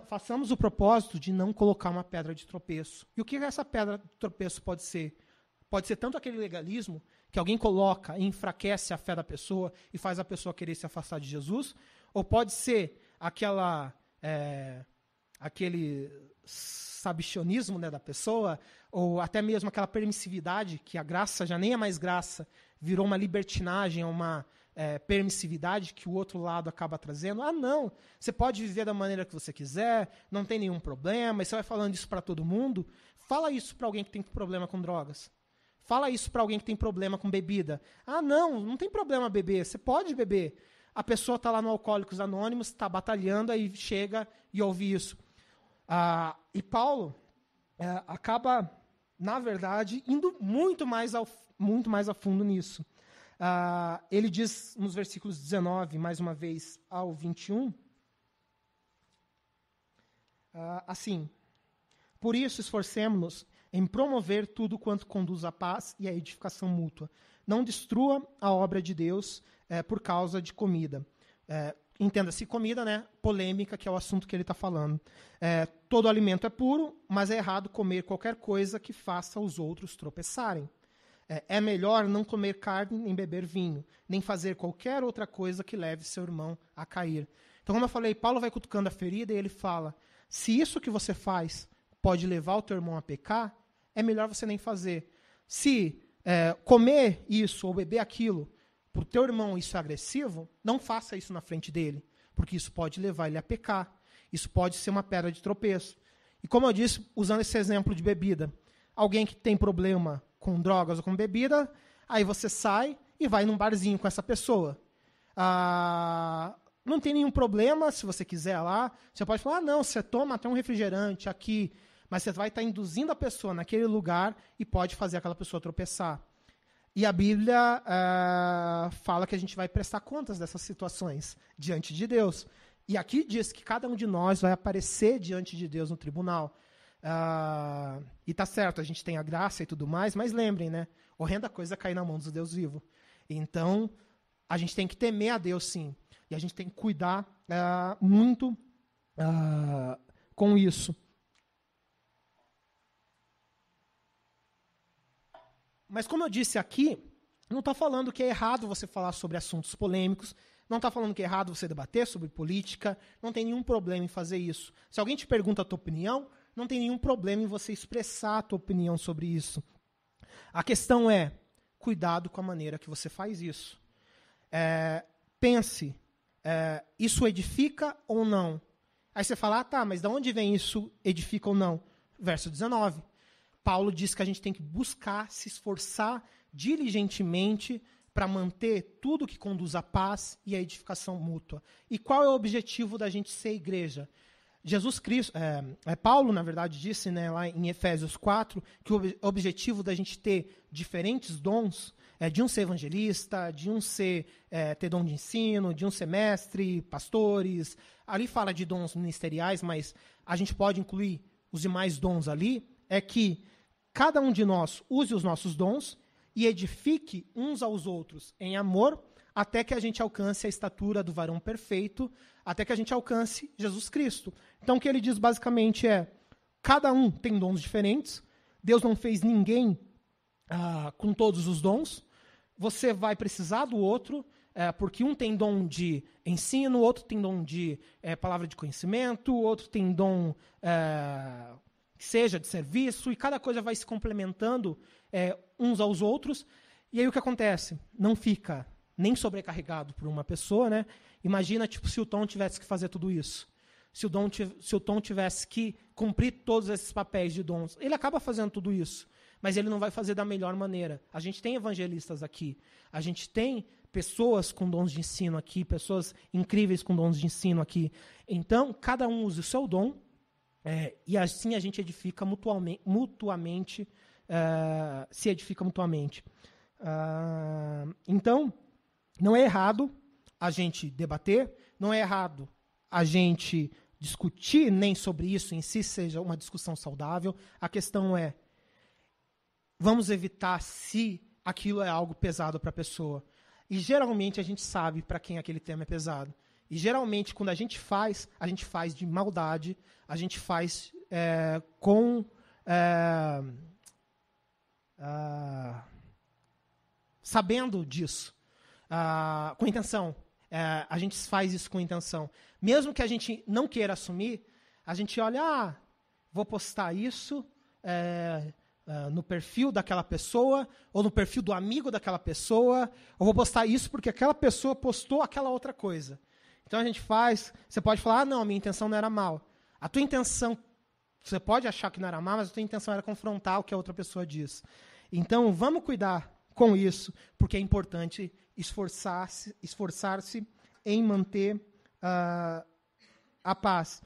façamos o propósito de não colocar uma pedra de tropeço. E o que essa pedra de tropeço pode ser? Pode ser tanto aquele legalismo que alguém coloca e enfraquece a fé da pessoa e faz a pessoa querer se afastar de Jesus, ou pode ser aquele sabichonismo, né, da pessoa, ou até mesmo aquela permissividade, que a graça já nem é mais graça, virou uma libertinagem, uma permissividade que o outro lado acaba trazendo. Não, você pode viver da maneira que você quiser, não tem nenhum problema, e você vai falando isso para todo mundo. Fala isso para alguém que tem problema com drogas. Fala isso para alguém que tem problema com bebida. Não tem problema beber, você pode beber. A pessoa está lá no Alcoólicos Anônimos, está batalhando, aí chega e ouve isso. E Paulo acaba, na verdade, indo muito mais a fundo nisso. Ele diz nos versículos 19, mais uma vez, ao 21, assim, por isso esforcemo-nos em promover tudo quanto conduz à paz e à edificação mútua. Não destrua a obra de Deus por causa de comida. Entenda-se comida, né? Polêmica, que é o assunto que ele está falando. Todo alimento é puro, mas é errado comer qualquer coisa que faça os outros tropeçarem. É melhor não comer carne nem beber vinho, nem fazer qualquer outra coisa que leve seu irmão a cair. Então, como eu falei, Paulo vai cutucando a ferida e ele fala, se isso que você faz pode levar o teu irmão a pecar, é melhor você nem fazer. Se comer isso ou beber aquilo, para o teu irmão isso é agressivo, não faça isso na frente dele, porque isso pode levar ele a pecar. Isso pode ser uma pedra de tropeço. E como eu disse, usando esse exemplo de bebida, alguém que tem problema com drogas ou com bebida, aí você sai e vai num barzinho com essa pessoa. Não tem nenhum problema, se você quiser lá, você pode falar, não, você toma até um refrigerante aqui, mas você vai estar induzindo a pessoa naquele lugar e pode fazer aquela pessoa tropeçar. E a Bíblia fala que a gente vai prestar contas dessas situações diante de Deus. E aqui diz que cada um de nós vai aparecer diante de Deus no tribunal. E tá certo, a gente tem a graça e tudo mais, mas lembrem, né? Horrenda coisa é cair na mão do Deus vivo. Então, a gente tem que temer a Deus, sim. E a gente tem que cuidar muito com isso. Mas como eu disse aqui, não está falando que é errado você falar sobre assuntos polêmicos, não está falando que é errado você debater sobre política, não tem nenhum problema em fazer isso. Se alguém te pergunta a tua opinião, não tem nenhum problema em você expressar a tua opinião sobre isso. A questão é, cuidado com a maneira que você faz isso. Pense, isso edifica ou não? Aí você fala, tá, mas de onde vem isso, edifica ou não? Verso 19. Paulo diz que a gente tem que buscar, se esforçar diligentemente para manter tudo que conduz à paz e à edificação mútua. E qual é o objetivo da gente ser igreja? Jesus Cristo, Paulo, na verdade, disse, né, lá em Efésios 4, que o objetivo da gente ter diferentes dons, de um ser evangelista, de um ser ter dom de ensino, de um ser mestre, pastores. Ali fala de dons ministeriais, mas a gente pode incluir os demais dons ali, é que cada um de nós use os nossos dons e edifique uns aos outros em amor, até que a gente alcance a estatura do varão perfeito, até que a gente alcance Jesus Cristo. Então, o que ele diz basicamente é, cada um tem dons diferentes, Deus não fez ninguém com todos os dons, você vai precisar do outro, porque um tem dom de ensino, outro tem dom de palavra de conhecimento, outro tem dom que seja de serviço, e cada coisa vai se complementando uns aos outros, e aí o que acontece? Não fica nem sobrecarregado por uma pessoa, né? Imagina se o Tom tivesse que fazer tudo isso. Se o Tom tivesse que cumprir todos esses papéis de dons. Ele acaba fazendo tudo isso, mas ele não vai fazer da melhor maneira. A gente tem evangelistas aqui, a gente tem pessoas com dons de ensino aqui, pessoas incríveis com dons de ensino aqui. Então, cada um usa o seu dom, e assim a gente edifica mutuamente, se edifica mutuamente. Então, não é errado a gente debater, não é errado a gente discutir nem sobre isso em si, seja uma discussão saudável. A questão é, vamos evitar se aquilo é algo pesado para a pessoa. E geralmente a gente sabe para quem aquele tema é pesado. E geralmente, quando a gente faz de maldade, a gente faz sabendo disso, com intenção. A gente faz isso com intenção. Mesmo que a gente não queira assumir, a gente olha, vou postar isso no perfil daquela pessoa, ou no perfil do amigo daquela pessoa, ou vou postar isso porque aquela pessoa postou aquela outra coisa. Então a gente faz, você pode falar, não, a minha intenção não era mal. A tua intenção, você pode achar que não era mal, mas a tua intenção era confrontar o que a outra pessoa diz. Então vamos cuidar com isso, porque é importante esforçar-se em manter a paz.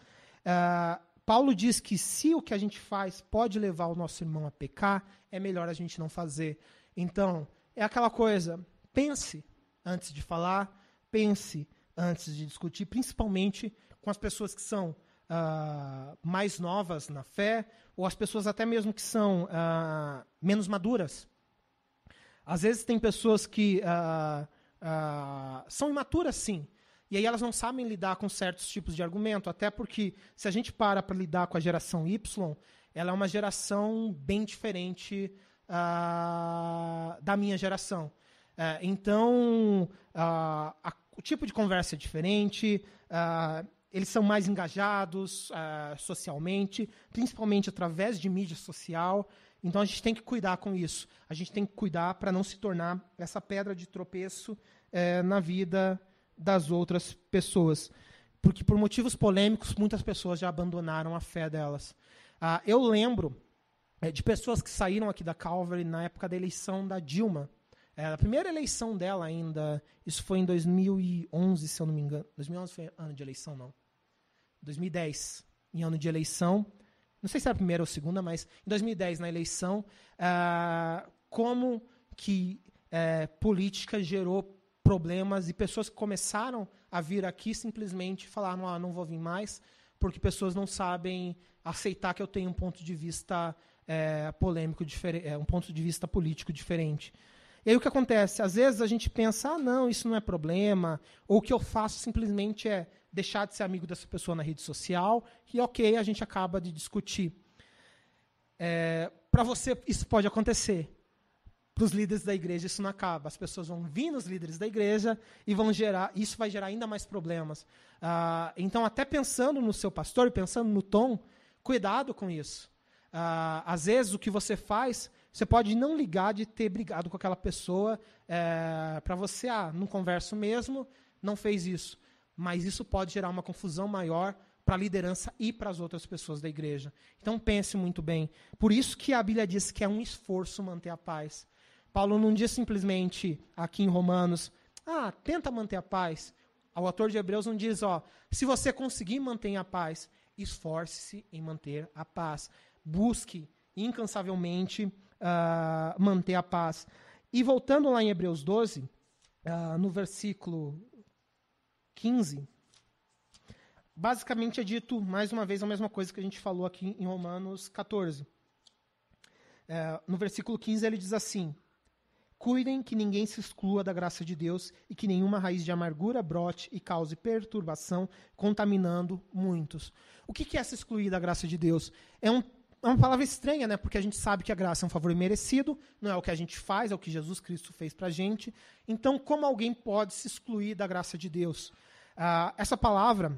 Paulo diz que se o que a gente faz pode levar o nosso irmão a pecar, é melhor a gente não fazer. Então, é aquela coisa, pense antes de falar, pense antes de discutir, principalmente com as pessoas que são mais novas na fé, ou as pessoas até mesmo que são menos maduras. Às vezes tem pessoas que são imaturas, sim, e aí elas não sabem lidar com certos tipos de argumento, até porque se a gente para lidar com a geração Y, ela é uma geração bem diferente da minha geração. Então, o tipo de conversa é diferente, eles são mais engajados socialmente, principalmente através de mídia social. Então, a gente tem que cuidar com isso. A gente tem que cuidar para não se tornar essa pedra de tropeço na vida das outras pessoas. Porque, por motivos polêmicos, muitas pessoas já abandonaram a fé delas. Eu lembro de pessoas que saíram aqui da Calvary na época da eleição da Dilma. A primeira eleição dela ainda, isso foi em 2011, se eu não me engano. 2011 foi ano de eleição, não. 2010, em ano de eleição. Não sei se era a primeira ou a segunda, mas em 2010, na eleição, como que política gerou problemas e pessoas que começaram a vir aqui simplesmente falaram, não vou vir mais, porque pessoas não sabem aceitar que eu tenho um ponto de vista polêmico diferente, um ponto de vista político diferente. E aí o que acontece? Às vezes a gente pensa, não, isso não é problema, ou o que eu faço simplesmente é deixar de ser amigo dessa pessoa na rede social, e ok, a gente acaba de discutir. Para você, isso pode acontecer. Para os líderes da igreja, isso não acaba. As pessoas vão vir nos líderes da igreja e isso vai gerar ainda mais problemas. Então, até pensando no seu pastor e pensando no tom, cuidado com isso. Às vezes, o que você faz, você pode não ligar de ter brigado com aquela pessoa para você, não converso mesmo, não fez isso. Mas isso pode gerar uma confusão maior para a liderança e para as outras pessoas da igreja. Então, pense muito bem. Por isso que a Bíblia diz que é um esforço manter a paz. Paulo não diz simplesmente, aqui em Romanos, tenta manter a paz. O autor de Hebreus não diz, se você conseguir manter a paz, esforce-se em manter a paz. Busque incansavelmente manter a paz. E voltando lá em Hebreus 12, no versículo 15, basicamente é dito, mais uma vez, a mesma coisa que a gente falou aqui em Romanos 14. No versículo 15 ele diz assim, cuidem que ninguém se exclua da graça de Deus e que nenhuma raiz de amargura brote e cause perturbação, contaminando muitos. O que é se excluir da graça de Deus? É uma palavra estranha, né? Porque a gente sabe que a graça é um favor imerecido, não é o que a gente faz, é o que Jesus Cristo fez para a gente. Então, como alguém pode se excluir da graça de Deus? Essa palavra,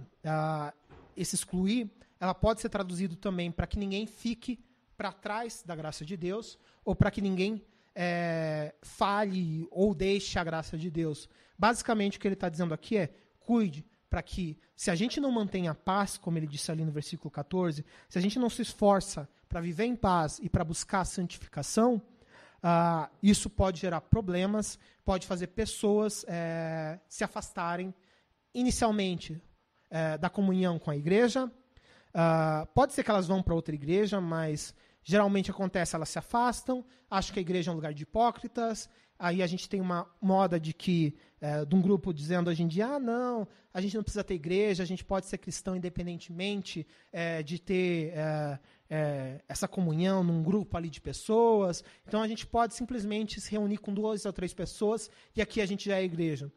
esse excluir, ela pode ser traduzida também para que ninguém fique para trás da graça de Deus, ou para que ninguém fale ou deixe a graça de Deus. Basicamente, o que ele está dizendo aqui é, cuide para que, se a gente não mantém a paz, como ele disse ali no versículo 14, se a gente não se esforça para viver em paz e para buscar a santificação, isso pode gerar problemas, pode fazer pessoas se afastarem inicialmente da comunhão com a igreja. Pode ser que elas vão para outra igreja, mas geralmente acontece, elas se afastam, acham que a igreja é um lugar de hipócritas. Aí a gente tem uma moda de um grupo dizendo hoje em dia, não, a gente não precisa ter igreja, a gente pode ser cristão independentemente de ter essa comunhão num grupo ali de pessoas. Então a gente pode simplesmente se reunir com 2 ou 3 pessoas e aqui a gente já é igreja.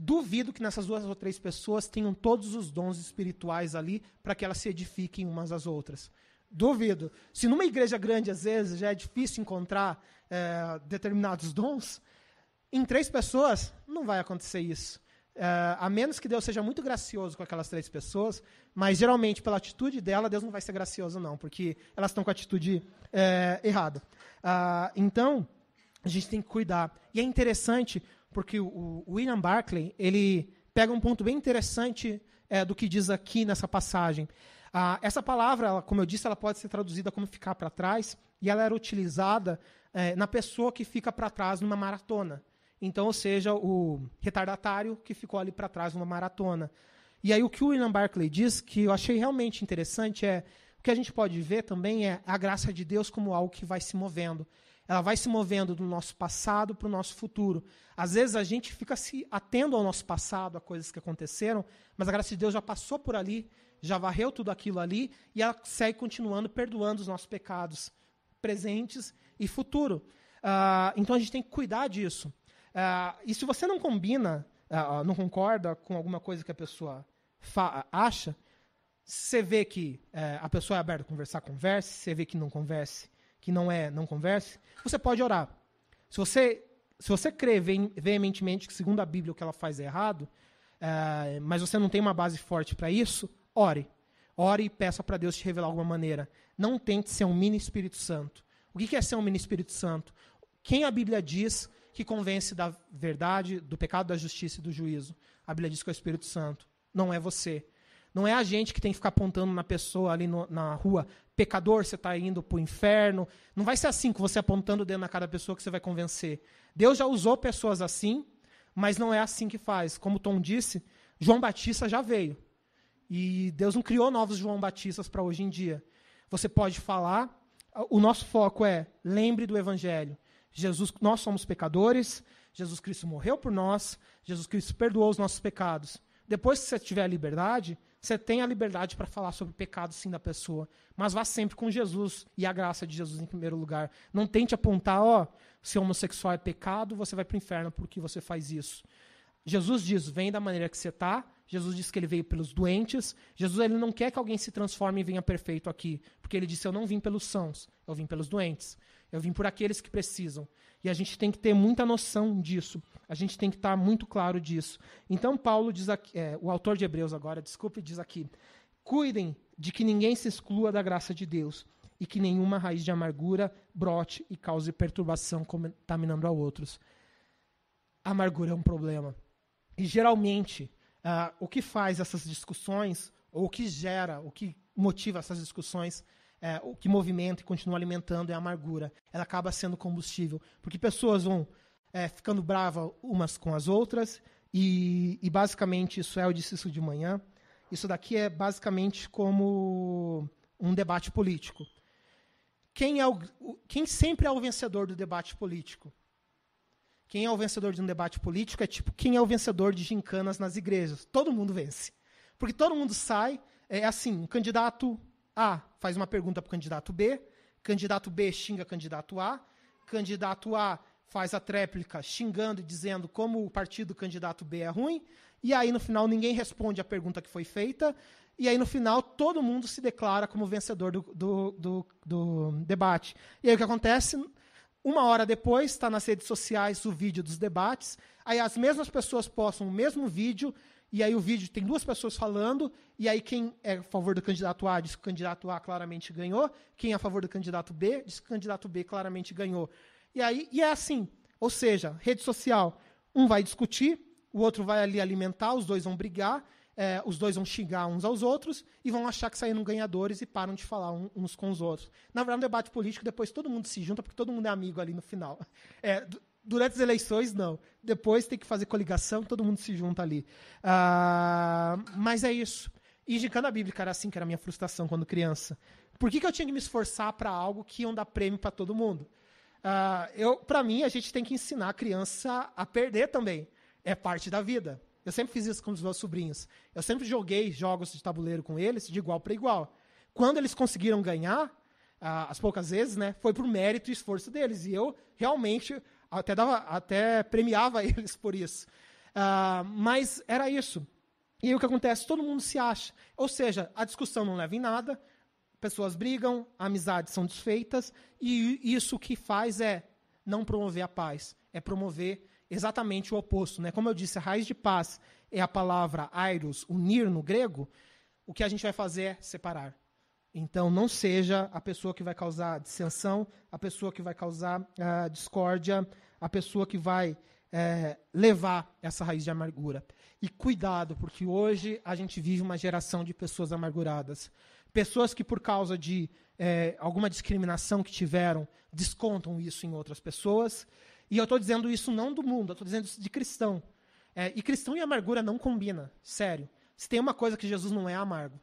Duvido que nessas 2 ou 3 pessoas tenham todos os dons espirituais ali para que elas se edifiquem umas às outras. Duvido. Se numa igreja grande, às vezes, já é difícil encontrar determinados dons, em 3 pessoas não vai acontecer isso. A menos que Deus seja muito gracioso com aquelas 3 pessoas, mas geralmente pela atitude dela, Deus não vai ser gracioso não, porque elas estão com a atitude errada. Então, a gente tem que cuidar. E é interessante, porque o William Barclay, ele pega um ponto bem interessante do que diz aqui nessa passagem. Essa palavra, como eu disse, ela pode ser traduzida como ficar para trás, e ela era utilizada na pessoa que fica para trás numa maratona. Então, ou seja, o retardatário que ficou ali para trás numa maratona. E aí o que o William Barclay diz, que eu achei realmente interessante, o que a gente pode ver também é a graça de Deus como algo que vai se movendo. Ela vai se movendo do nosso passado para o nosso futuro. Às vezes a gente fica se atendo ao nosso passado, a coisas que aconteceram, mas a graça de Deus já passou por ali, já varreu tudo aquilo ali, e ela segue continuando perdoando os nossos pecados presentes e futuro. Então a gente tem que cuidar disso. E se você não combina, não concorda com alguma coisa que a pessoa acha, você vê que a pessoa é aberta a conversar, converse. Você vê que não converse, que não converse, você pode orar. Se você crê veementemente que, segundo a Bíblia, o que ela faz é errado, mas você não tem uma base forte para isso, ore. Ore e peça para Deus te revelar alguma maneira. Não tente ser um mini Espírito Santo. O que é ser um mini Espírito Santo? Quem a Bíblia diz que convence da verdade, do pecado, da justiça e do juízo? A Bíblia diz que é o Espírito Santo. Não é você. Não é a gente que tem que ficar apontando na pessoa ali na rua, pecador, você está indo para o inferno. Não vai ser assim, que você apontando o dedo na cara da pessoa que você vai convencer. Deus já usou pessoas assim, mas não é assim que faz. Como o Tom disse, João Batista já veio. E Deus não criou novos João Batistas para hoje em dia. Você pode falar, o nosso foco é, lembre do Evangelho. Nós somos pecadores, Jesus Cristo morreu por nós, Jesus Cristo perdoou os nossos pecados. Depois que você tiver a liberdade, você tem a liberdade para falar sobre o pecado, sim, da pessoa. Mas vá sempre com Jesus e a graça de Jesus em primeiro lugar. Não tente apontar, se homossexual é pecado, você vai para o inferno porque você faz isso. Jesus diz, vem da maneira que você está. Jesus disse que ele veio pelos doentes. Jesus ele não quer que alguém se transforme e venha perfeito aqui. Porque ele disse, eu não vim pelos sãos, eu vim pelos doentes. Eu vim por aqueles que precisam. E a gente tem que ter muita noção disso. A gente tem que estar muito claro disso. Então Paulo diz aqui, o autor de Hebreus agora, diz aqui, cuidem de que ninguém se exclua da graça de Deus e que nenhuma raiz de amargura brote e cause perturbação contaminando a outros. A amargura é um problema. E geralmente, o que faz essas discussões, ou o que gera, o que motiva essas discussões, o que movimenta e continua alimentando é a amargura. Ela acaba sendo combustível. Porque pessoas vão ficando bravas umas com as outras, e basicamente, eu disse isso de manhã, isso daqui é basicamente como um debate político. Quem sempre é o vencedor do debate político? Quem é o vencedor de um debate político é tipo quem é o vencedor de gincanas nas igrejas. Todo mundo vence. Porque todo mundo sai, assim, o candidato A faz uma pergunta para o candidato B xinga candidato A faz a tréplica xingando e dizendo como o partido do candidato B é ruim, e aí no final ninguém responde a pergunta que foi feita, e aí no final todo mundo se declara como vencedor do debate. E aí o que acontece? Uma hora depois, está nas redes sociais o vídeo dos debates, aí as mesmas pessoas postam o mesmo vídeo, e aí o vídeo tem duas pessoas falando, e aí quem é a favor do candidato A diz que o candidato A claramente ganhou, quem é a favor do candidato B diz que o candidato B claramente ganhou. E é assim, ou seja, rede social, um vai discutir, o outro vai ali alimentar, os dois vão brigar, os dois vão xingar uns aos outros e vão achar que saíram ganhadores e param de falar uns com os outros. Na verdade, no debate político, depois todo mundo se junta, porque todo mundo é amigo ali no final. Durante as eleições, não. Depois tem que fazer coligação, todo mundo se junta ali. Mas é isso. E gincana bíblica era assim que era a minha frustração quando criança. Por que eu tinha que me esforçar para algo que iam dar prêmio para todo mundo? Para mim, a gente tem que ensinar a criança a perder também. É parte da vida. Eu sempre fiz isso com os meus sobrinhos. Eu sempre joguei jogos de tabuleiro com eles de igual para igual. Quando eles conseguiram ganhar, as poucas vezes, né, foi por mérito e esforço deles. E eu realmente até premiava eles por isso. Mas era isso. E aí o que acontece? Todo mundo se acha. Ou seja, a discussão não leva em nada, pessoas brigam, amizades são desfeitas, e isso o que faz é não promover a paz, é promover exatamente o oposto, né? Como eu disse, a raiz de paz é a palavra airos, unir no grego. O que a gente vai fazer é separar. Então, não seja a pessoa que vai causar dissensão, a pessoa que vai causar discórdia, a pessoa que vai levar essa raiz de amargura. E cuidado, porque hoje a gente vive uma geração de pessoas amarguradas. Pessoas que, por causa de alguma discriminação que tiveram, descontam isso em outras pessoas. E eu estou dizendo isso não do mundo, eu estou dizendo isso de cristão. E cristão e amargura não combina, sério. Se tem uma coisa que Jesus não é amargo.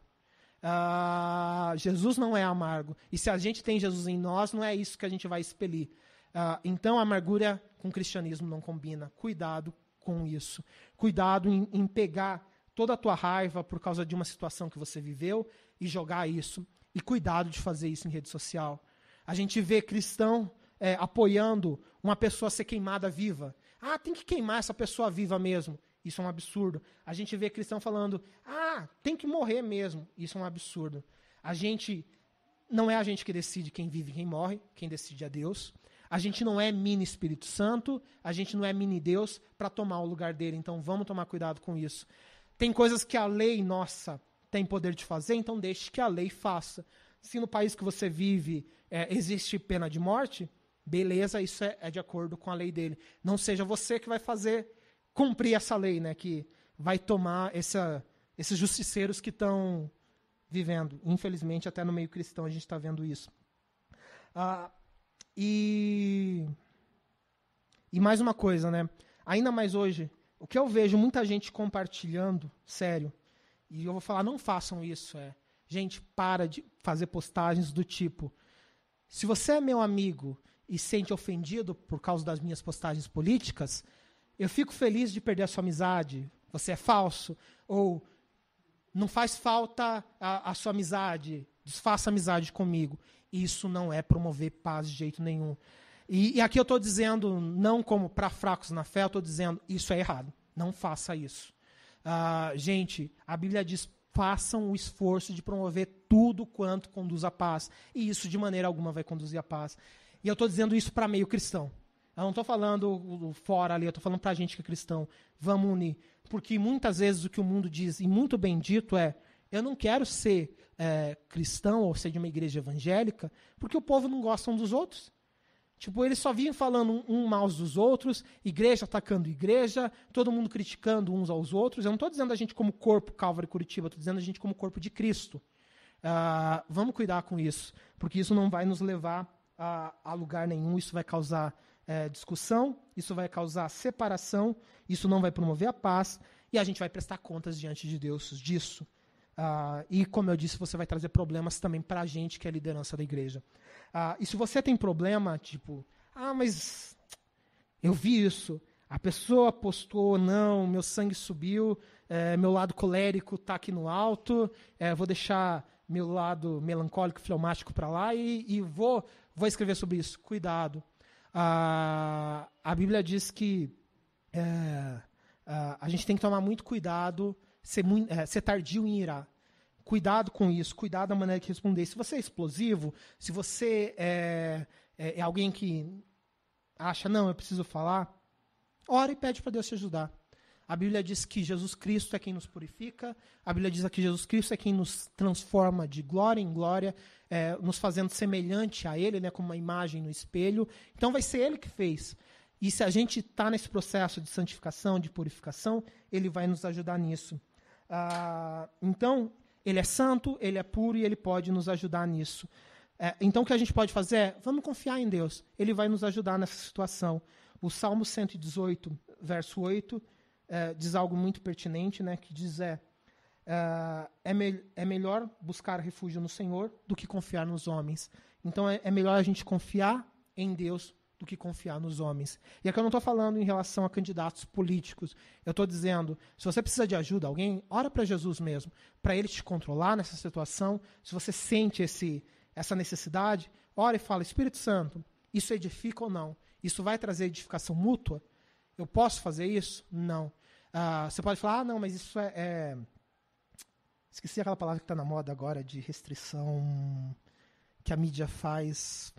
Jesus não é amargo. E se a gente tem Jesus em nós, não é isso que a gente vai expelir. Então, a amargura com o cristianismo não combina. Cuidado com isso. Cuidado em pegar toda a tua raiva por causa de uma situação que você viveu e jogar isso. E cuidado de fazer isso em rede social. A gente vê cristão apoiando uma pessoa ser queimada viva. Tem que queimar essa pessoa viva mesmo. Isso é um absurdo. A gente vê cristão falando, tem que morrer mesmo. Isso é um absurdo. A gente não é a gente que decide quem vive e quem morre, quem decide é Deus. A gente não é mini Espírito Santo, a gente não é mini Deus para tomar o lugar dele. Então vamos tomar cuidado com isso. Tem coisas que a lei nossa tem poder de fazer, então deixe que a lei faça. Se no país que você vive existe pena de morte, beleza, isso é de acordo com a lei dele. Não seja você que vai fazer cumprir essa lei, né, que vai tomar esses justiceiros que estão vivendo. Infelizmente, até no meio cristão a gente está vendo isso. E mais uma coisa, né? Ainda mais hoje, o que eu vejo muita gente compartilhando, sério, e eu vou falar, não façam isso, gente, para de fazer postagens do tipo, se você é meu amigo e sente ofendido por causa das minhas postagens políticas, eu fico feliz de perder a sua amizade, você é falso, ou não faz falta a sua amizade, desfaça amizade comigo. Isso não é promover paz de jeito nenhum. E aqui eu estou dizendo, não como para fracos na fé, eu estou dizendo, isso é errado, não faça isso. Gente, a Bíblia diz, façam o esforço de promover tudo quanto conduz à paz. E isso de maneira alguma vai conduzir à paz. E eu estou dizendo isso para meio cristão. Eu não estou falando fora ali, eu estou falando para a gente que é cristão. Vamos unir. Porque muitas vezes o que o mundo diz, e muito bem dito, eu não quero ser cristão ou ser de uma igreja evangélica, porque o povo não gosta um dos outros. Tipo, eles só vinham falando um mal dos outros, igreja atacando igreja, todo mundo criticando uns aos outros. Eu não estou dizendo a gente como corpo Calvary Curitiba, estou dizendo a gente como corpo de Cristo. Vamos cuidar com isso, porque isso não vai nos levar a lugar nenhum, isso vai causar discussão, isso vai causar separação, isso não vai promover a paz, e a gente vai prestar contas diante de Deus disso. E, como eu disse, você vai trazer problemas também para a gente, que é a liderança da igreja. E se você tem problema, tipo, mas eu vi isso, a pessoa postou, não, meu sangue subiu, meu lado colérico está aqui no alto, vou deixar meu lado melancólico, fleumático para lá e vou escrever sobre isso. Cuidado. A Bíblia diz que a gente tem que tomar muito cuidado, ser tardio em irar. Cuidado com isso, cuidado da maneira que responder. Se você é explosivo, se você é alguém que acha, não, eu preciso falar, ora e pede para Deus te ajudar. A Bíblia diz que Jesus Cristo é quem nos purifica, a Bíblia diz que Jesus Cristo é quem nos transforma de glória em glória, nos fazendo semelhante a Ele, né, como uma imagem no espelho. Então vai ser Ele que fez. E se a gente está nesse processo de santificação, de purificação, Ele vai nos ajudar nisso. Então, Ele é santo, Ele é puro e Ele pode nos ajudar nisso. Então, o que a gente pode fazer é, vamos confiar em Deus. Ele vai nos ajudar nessa situação. O Salmo 118, verso 8, diz algo muito pertinente, né, que diz é melhor buscar refúgio no Senhor do que confiar nos homens. Então, é melhor a gente confiar em Deus do que confiar nos homens. E aqui eu não estou falando em relação a candidatos políticos. Eu estou dizendo, se você precisa de ajuda, alguém, ora para Jesus mesmo, para Ele te controlar nessa situação. Se você sente essa necessidade, ora e fala, Espírito Santo, isso edifica ou não? Isso vai trazer edificação mútua? Eu posso fazer isso? Não. Você pode falar, não, mas isso esqueci aquela palavra que está na moda agora, de restrição que a mídia faz.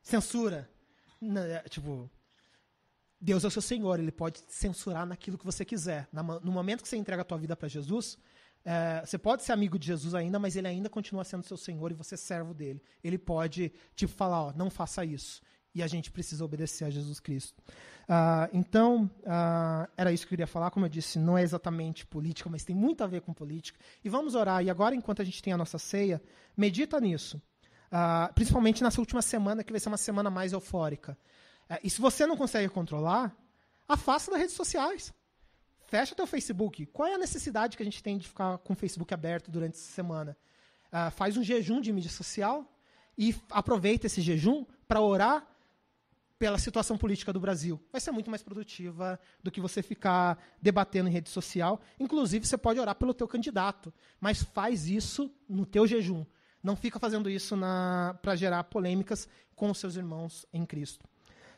Censura. Tipo, Deus é o seu Senhor, Ele pode censurar naquilo que você quiser. No momento que você entrega a tua vida para Jesus, você pode ser amigo de Jesus ainda, mas Ele ainda continua sendo seu Senhor e você é servo dele. Ele pode falar, não faça isso. E a gente precisa obedecer a Jesus Cristo. Então, era isso que eu queria falar. Como eu disse, não é exatamente política, mas tem muito a ver com política. E vamos orar. E agora, enquanto a gente tem a nossa ceia, medita nisso. Principalmente nessa última semana, que vai ser uma semana mais eufórica. E se você não consegue controlar, afasta das redes sociais. Fecha teu Facebook. Qual é a necessidade que a gente tem de ficar com o Facebook aberto durante essa semana? Faz um jejum de mídia social e aproveita esse jejum para orar pela situação política do Brasil. Vai ser muito mais produtiva do que você ficar debatendo em rede social. Inclusive, você pode orar pelo teu candidato, mas faz isso no teu jejum. Não fica fazendo isso para gerar polêmicas com os seus irmãos em Cristo.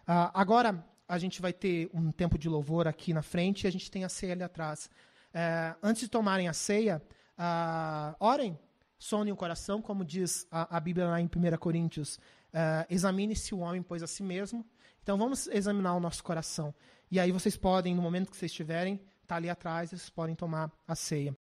Agora, a gente vai ter um tempo de louvor aqui na frente e a gente tem a ceia ali atrás. Antes de tomarem a ceia, orem sondem o coração, como diz a Bíblia lá em 1 Coríntios, examine-se o homem, pois a si mesmo. Então vamos examinar o nosso coração. E aí vocês podem, no momento que vocês estiverem, tá ali atrás, vocês podem tomar a ceia.